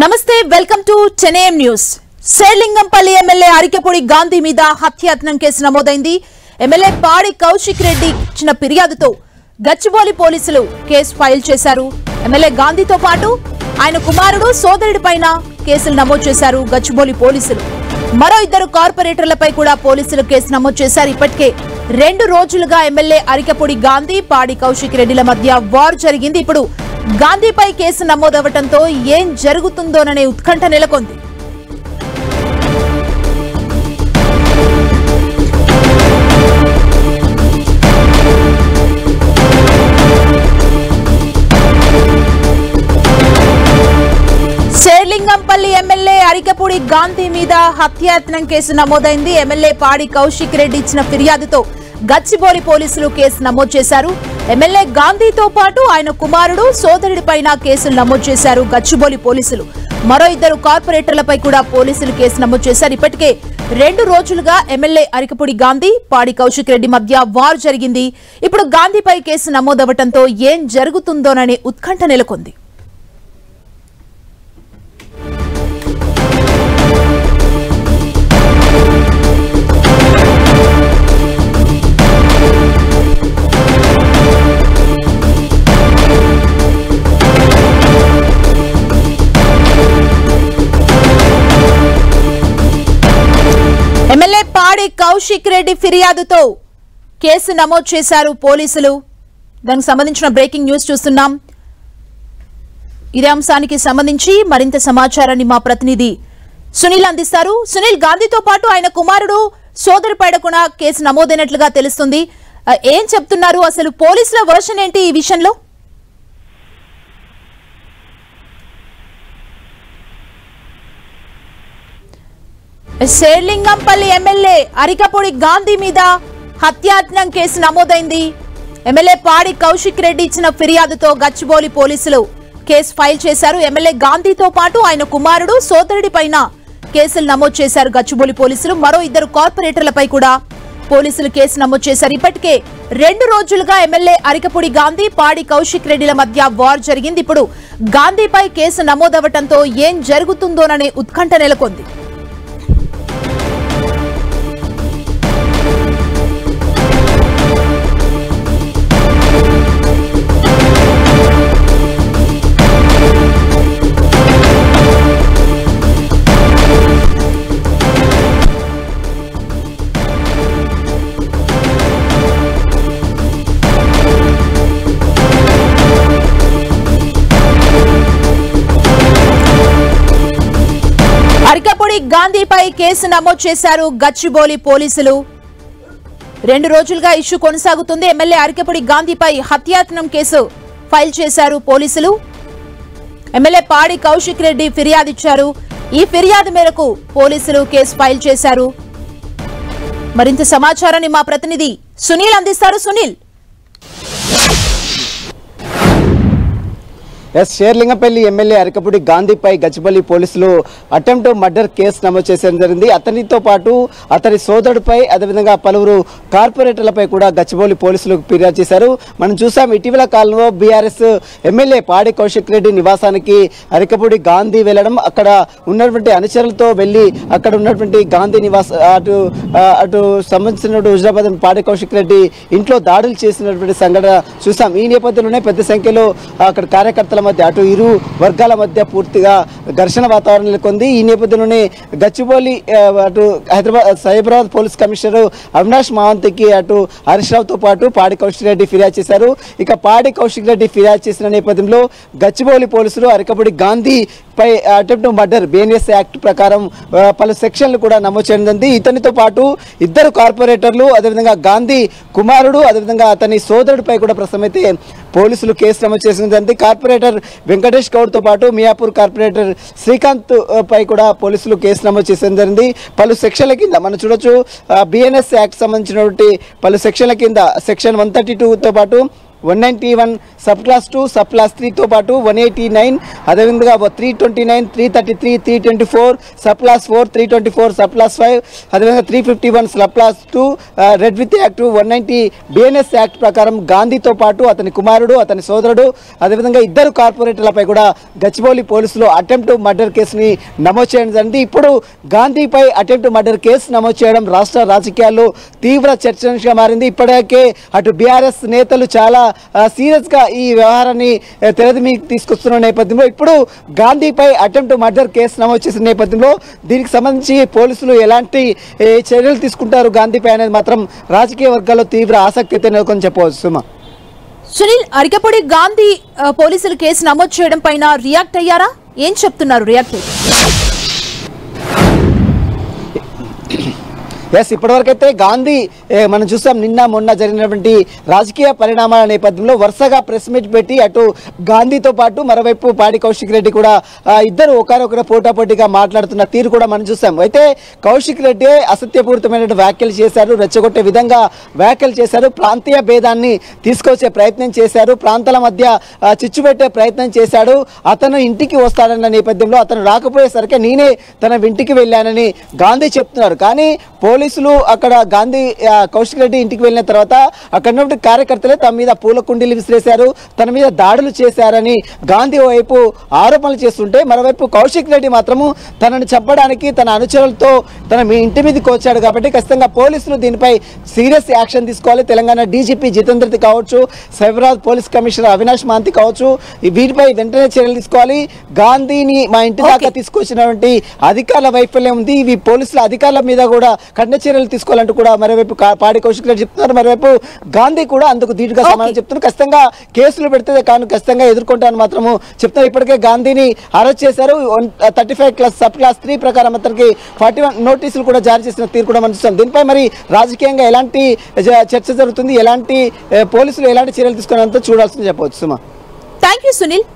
నమస్తే welcome to 10am news. Serilingampally MLA Arikepudi Gandhi మీద హత్యాయత్నం కేసు నమోదైంది. ఎమ్మెల్యే పాడి కౌశిక్ రెడ్డి ఇచ్చిన ఫిర్యాదుతో గచ్చిబౌలి పోలీసులు కేసు ఫైల్ చేశారు. ఎమ్మెల్యే గాంధీతో పాటు ఆయన కుమారుడు సోదరుడిపైన కేసులు నమోదు చేశారు గచ్చిబౌలి పోలీసులు. మరో ఇద్దరు కార్పొరేటర్లపై కూడా పోలీసులు కేసు నమోదు చేశారు. ఇప్పటికే 2 రోజులుగా ఎమ్మెల్యే అరికెపూడి గాంధీ పాడి కౌశిక్ రెడ్డిల మధ్య వార్ జరిగింది. ఇప్పుడు గాంధీపై కేసు నమోదవటంతో ఏం జరుగుతుందోననే ఉత్కంఠ నెలకొంది. శేర్లింగంపల్లి ఎమ్మెల్యే అరికెపూడి గాంధీ మీద హత్యాయత్నం కేసు నమోదైంది. ఎమ్మెల్యే పాడి కౌశిక్ రెడ్డి ఇచ్చిన ఫిర్యాదుతో గచ్చిబౌలి పోలీసులు కేసు నమోదు చేశారు. ఎమ్మెల్యే గాంధీతో పాటు ఆయన కుమారుడు సోదరుడిపైన కేసులు నమోదు చేశారు గచ్చిబౌలి పోలీసులు. మరో ఇద్దరు కార్పొరేటర్లపై కూడా పోలీసులు కేసు నమోదు చేశారు. ఇప్పటికే 2 రోజులుగా ఎమ్మెల్యే అరికెపూడి గాంధీ పాడి కౌశిక్ రెడ్డి మధ్య వార్ జరిగింది. ఇప్పుడు గాంధీపై కేసు నమోదవటంతో ఏం జరుగుతుందోననే ఉత్కంఠ నెలకొంది. ఎమ్మెల్యే పాడి కౌశిక్ రెడ్డి ఫిర్యాదుతో కేసు నమోదు చేశారు పోలీసులు. దానికి సంబంధించిన బ్రేకింగ్ న్యూస్ చూస్తున్నాం. ఇదే అంశానికి సంబంధించి మరింత సమాచారాన్ని మా ప్రతినిధి సునీల్ అందిస్తారు. సునీల్, గాంధీతో పాటు ఆయన కుమారుడు సోదరుపైన కూడా కేసు నమోదైనట్లుగా తెలుస్తుంది. ఏం చెప్తున్నారు? అసలు పోలీసుల వర్షన్ ఏంటి ఈ విషయంలో? శేర్లింగంపల్లి ఎమ్మెల్యే అరికెపూడి గాంధీ మీద హత్యాయత్నం కేసు నమోదైంది. ఎమ్మెల్యే పాడి కౌశిక్ రెడ్డి ఇచ్చిన ఫిర్యాదుతో గచ్చిబౌలి పోలీసులు కేసు ఫైల్ చేశారు. ఎమ్మెల్యే గాంధీతో పాటు ఆయన కుమారుడు సోదరుడిపైన కేసులు నమోదు చేశారు గచ్చిబౌలి పోలీసులు. మరో ఇద్దరు కార్పొరేటర్లపై కూడా పోలీసులు కేసు నమోదు చేశారు. ఇప్పటికే 2 రోజులుగా ఎమ్మెల్యే అరికెపూడి గాంధీ పాడి కౌశిక్ రెడ్డిల మధ్య వార్ జరిగింది. ఇప్పుడు గాంధీపై కేసు నమోదవటంతో ఏం జరుగుతుందోననే ఉత్కంఠ నెలకొంది. అరికెపూడి గాంధీపై కేసు నమోదు చేశారు గచ్చిబౌలి పోలీసులు. 2 రోజులుగా ఇష్యూ కొనసాగుతుంది. ఎమ్మెల్యే అరికెపూడి గాంధీపై హత్యాయత్నం కేసు ఫైల్ చేశారు పోలీసులు. ఎమ్మెల్యే పాడి కౌశిక్ రెడ్డి ఫిర్యాదు ఇచ్చారు. ఈ ఫిర్యాదు మేరకు పోలీసులు కేసు ఫైల్ చేశారు. మరింత సమాచారాన్ని మా ప్రతినిధి సునీల్ అందిస్తారు. సునీల్, శేర్లింగంపల్లి ఎమ్మెల్యే అరికెపూడి గాంధీపై గచ్చిబౌలి పోలీసులు అటెంప్ట్ మర్డర్ కేసు నమోదు చేయడం జరిగింది. అతనితో పాటు అతని సోదరుడిపై, అదేవిధంగా పలువురు కార్పొరేటర్లపై కూడా గచ్చిబౌలి పోలీసులు ఫిర్యాదు చేశారు. మనం చూసాం, ఇటీవల కాలంలో బీఆర్ఎస్ ఎమ్మెల్యే పాడి కౌశిక్ రెడ్డి నివాసానికి అరికెపూడి గాంధీ వెళ్లడం, అక్కడ ఉన్నటువంటి అనుచరులతో వెళ్లి అక్కడ ఉన్నటువంటి గాంధీ నివాస అటు సంబంధించిన హుజరాబాద్ పాడి కౌశిక్ రెడ్డి ఇంట్లో దాడులు చేసినటువంటి సంఘటన చూసాం. ఈ నేపథ్యంలోనే పెద్ద సంఖ్యలో అక్కడ కార్యకర్తల మధ్య, అటు ఇరు వర్గాల మధ్య పూర్తిగా ఘర్షణ వాతావరణం నెలకొంది. ఈ నేపథ్యంలోనే గచ్చిబౌలి అటు సైబరాబాద్ పోలీస్ కమిషనర్ అవినాష్ మహాంతికి అటు హరీష్ రావుతో పాటు పాడి కౌశిక్ రెడ్డి ఫిర్యాదు చేశారు. ఇక పాడి కౌశిక్ రెడ్డి ఫిర్యాదు చేసిన నేపథ్యంలో గచ్చిబౌలి పోలీసులు అరికెపూడి గాంధీ పై అటెంప్ట్ మర్డర్ బిఎన్ఎస్ యాక్ట్ ప్రకారం పలు సెక్షన్లు కూడా నమోదు చేయనుంది. ఇతనితో పాటు 2 కార్పొరేటర్లు, అదేవిధంగా గాంధీ కుమారుడు, అదేవిధంగా అతని సోదరుడిపై కూడా ప్రస్తుతం అయితే పోలీసులు కేసు నమోదు చేసింది. కార్పొరేటర్ వెంకటేష్ గౌడ్తో పాటు మియాపూర్ కార్పొరేటర్ శ్రీకాంత్ పై కూడా పోలీసులు కేసు నమోదు చేసిన జరిగింది. పలు సెక్షన్ల కింద మనం చూడొచ్చు, బిఎన్ఎస్ యాక్ట్ సంబంధించినటువంటి పలు సెక్షన్ల కింద సెక్షన్ 132తో పాటు 191 సబ్ క్లాస్ 2 సబ్ క్లాస్ 3తో పాటు 189 అదేవిధంగా 329 333 324 సబ్ క్లాస్ 4 324 సబ్ క్లాస్ 5 అదేవిధంగా 351 sub class 2 red with act 190 BNS act ప్రకారం గాంధీతో పాటు అతని కుమారుడు అతని సోదరుడు అదేవిధంగా ఇద్దరు కార్పొరేటర్లపై కూడా గచ్చిబౌలి పోలీసులు అటెంప్ట్ మర్డర్ కేసుని నమోదు చేయడం జరిగింది. ఇప్పుడు గాంధీపై అటెంప్ట్ మర్డర్ కేసు నమోదు చేయడం రాష్ట్ర రాజకీయాల్లో తీవ్ర చర్చనీయంగా మారింది. ఇప్పటికే అటు బీఆర్ఎస్ నేతలు చాలా సీరియస్గా ఈ వ్యవహారాన్ని తెరది మీకు తీసుకొస్తున్న నేపథ్యంలో ఇప్పుడు గాంధీపై అటెంప్ట్ మర్డర్ కేసు నమోదు చేసిన నేపథ్యంలో దీనికి సంబంధించి పోలీసులు ఎలాంటి చర్యలు తీసుకుంటారు గాంధీపై అనేది మాత్రం రాజకీయ వర్గాల్లో తీవ్ర ఆసక్తి నెలకొని చెప్పవచ్చు. సుమా, సునీల్, అరికపూడి గాంధీ పోలీసులు కేసు నమోదు చేయడం పైన రియాక్ట్ అయ్యారా? ఏం చెప్తున్నారు రియాక్ట్? ఎస్, ఇప్పటివరకు అయితే గాంధీ మనం చూసాం నిన్న మొన్న జరిగినటువంటి రాజకీయ పరిణామాల నేపథ్యంలో వరుసగా ప్రెస్ మీట్ పెట్టి అటు గాంధీతో పాటు మరోవైపు పాడి కౌశిక్ రెడ్డి కూడా ఇద్దరు ఒకరొకరు పోటాపోటీగా మాట్లాడుతున్న తీరు కూడా మనం చూసాం. అయితే కౌశిక్ రెడ్డి అసత్యపూరితమైన వ్యాఖ్యలు చేశారు, రెచ్చగొట్టే విధంగా వ్యాఖ్యలు చేశారు, ప్రాంతీయ భేదాన్ని తీసుకొచ్చే ప్రయత్నం చేశారు, ప్రాంతాల మధ్య చిచ్చు పెట్టే ప్రయత్నం చేశాడు. అతను ఇంటికి వస్తాడన్న నేపథ్యంలో అతను రాకపోయేసరికి నేనే తన ఇంటికి వెళ్ళానని గాంధీ చెప్తున్నారు. కానీ పోలీసులు అక్కడ గాంధీ కౌశిక్ రెడ్డి ఇంటికి వెళ్ళిన తర్వాత అక్కడ ఉన్నటువంటి కార్యకర్తలే తమ మీద పూల కుండీలు విసిరేశారు, తన మీద దాడులు చేశారని గాంధీ వైపు ఆరోపణలు చేస్తుంటే మరోవైపు కౌశిక్ రెడ్డి మాత్రము తనను చంపడానికి తన అనుచరులతో తన ఇంటి మీదకి వచ్చాడు. కాబట్టి ఖచ్చితంగా పోలీసులు దీనిపై సీరియస్ యాక్షన్ తీసుకోవాలి. తెలంగాణ డీజీపీ జితేంద్రది కావచ్చు, సైబరాబాద్ పోలీస్ కమిషనర్ అవినాష్ మాంతి కావచ్చు, వీటిపై వెంటనే చర్యలు తీసుకోవాలి. గాంధీని మా ఇంటి దాకా తీసుకొచ్చినటువంటి అధికారుల వైఫల్యం ఉంది, ఇవి పోలీసుల అధికారుల మీద కూడా కఠిన చర్యలు తీసుకోవాలంటూ కూడా మరోవైపు పాడి కౌశిక్ రెడ్డి చెప్తున్నారు. మరోవైపు గాంధీ కూడా అందుకు ధీటుగా సమాధానం చెప్తున్నారు. ఖచ్చితంగా కేసులు పెడితే కానీ ఖచ్చితంగా ఎదుర్కొంటానని మాత్రము చెప్తున్నారు. ఇప్పటికే గాంధీని అరెస్ట్ చేశారు. 35 సబ్ క్లాస్ 3 ప్రకారం అతనికి 41 నోటీసులు కూడా జారీ చేసిన తీరు కూడా మనం చూస్తాం. దీనిపై మరి రాజకీయంగా ఎలాంటి చర్చ జరుగుతుంది, ఎలాంటి పోలీసులు ఎలాంటి చర్యలు తీసుకున్నారంతో చూడాల్సింది చెప్పవచ్చు. సుమా, థ్యాంక్ యూ సునీల్.